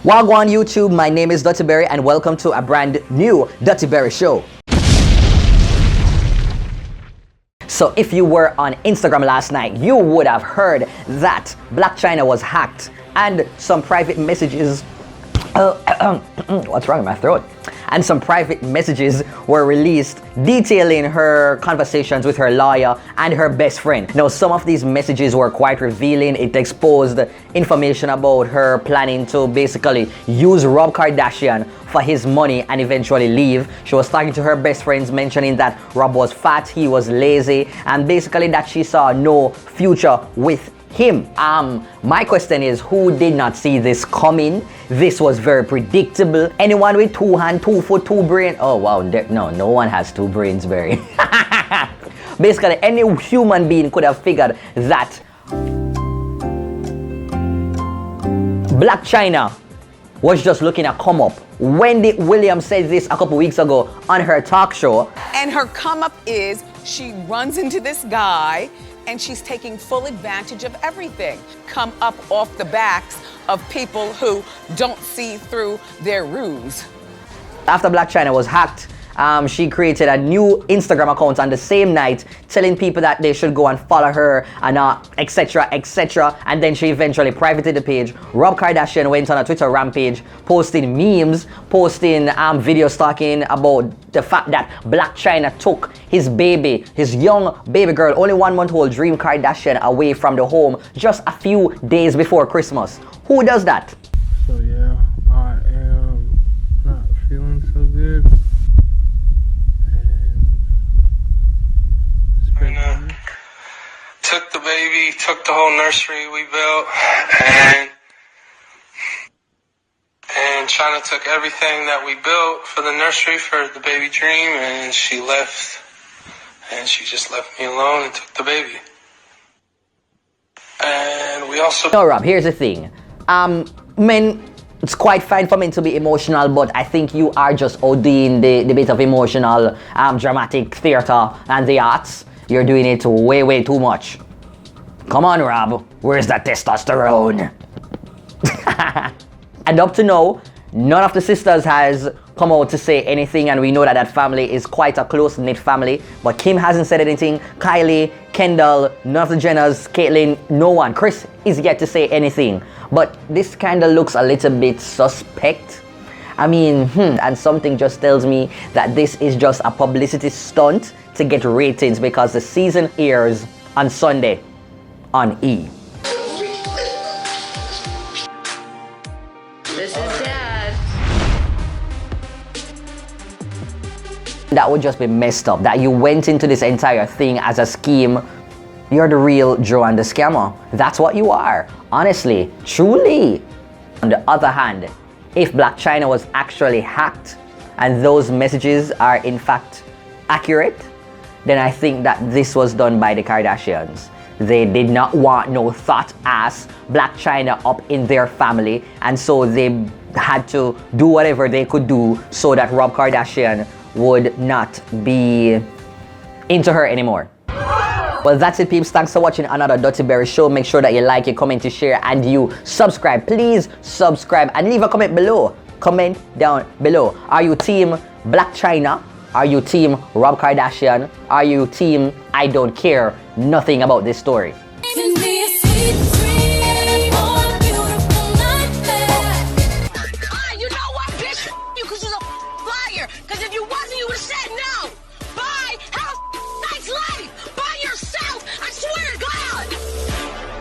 Wagwan YouTube, my name is Dutty Berry and welcome to a brand new Dutty Berry Show. So if you were on Instagram last night, you would have heard that Blac Chyna was hacked and some private messages what's wrong with my throat? And some private messages were released detailing her conversations with her lawyer and her best friend. Now, some of these messages were quite revealing. It exposed information about her planning to basically use Rob Kardashian for his money and eventually leave. She was talking to her best friends, mentioning that Rob was fat, he was lazy, and basically that she saw no future with him. My question is, who did not see this coming? This was very predictable. Anyone with 2 hands, 2 foot, 2 brains? Oh wow, no one has 2 brains, Barry. Basically, any human being could have figured that Blac Chyna was just looking to come up. Wendy Williams said this a couple weeks ago on her talk show. And her come up is she runs into this guy and she's taking full advantage of everything. Come up off the backs of people who don't see through their ruse. After Blac Chyna was hacked, she created a new Instagram account on the same night, telling people that they should go and follow her and etc, etc. And then she eventually privated the page. Rob Kardashian went on a Twitter rampage, posting memes, posting videos talking about the fact that Blac Chyna took his baby, his young baby girl, only 1 month old Dream Kardashian, away from the home just a few days before Christmas. Who does that? So yeah, I am not feeling so good. Took the baby, took the whole nursery we built, and Chyna took everything that we built for the nursery for the baby Dream, and she left, and she just left me alone and took the baby. And we also... No, Rob, here's the thing. Men, it's quite fine for men to be emotional, but I think you are just ODing the bit of emotional, dramatic theater and the arts. You're doing it way too much. Come on, Rob. Where's that testosterone? And up to now, none of the sisters has come out to say anything, and we know that that family is quite a close-knit family. But Kim hasn't said anything. Kylie, Kendall, none of the Jenners, Caitlyn, no one. Chris is yet to say anything. But this kind of looks a little bit suspect. I mean, and something just tells me that this is just a publicity stunt to get ratings because the season airs on Sunday on E. This is Dad. That would just be messed up, that you went into this entire thing as a scheme. You're the real Joanne the scammer. That's what you are. Honestly, truly. On the other hand, if Blac Chyna was actually hacked and those messages are in fact accurate, then I think that this was done by the Kardashians. They did not want no thought-ass Blac Chyna up in their family, and so they had to do whatever they could do so that Rob Kardashian would not be into her anymore. Well, that's it, peeps. Thanks for watching another Dutty Berry Show. Make sure that you like, you comment, you share, and you subscribe. Please subscribe and leave a comment below. Comment down below. Are you team Blac Chyna? Are you team Rob Kardashian? Are you team I don't care nothing about this story?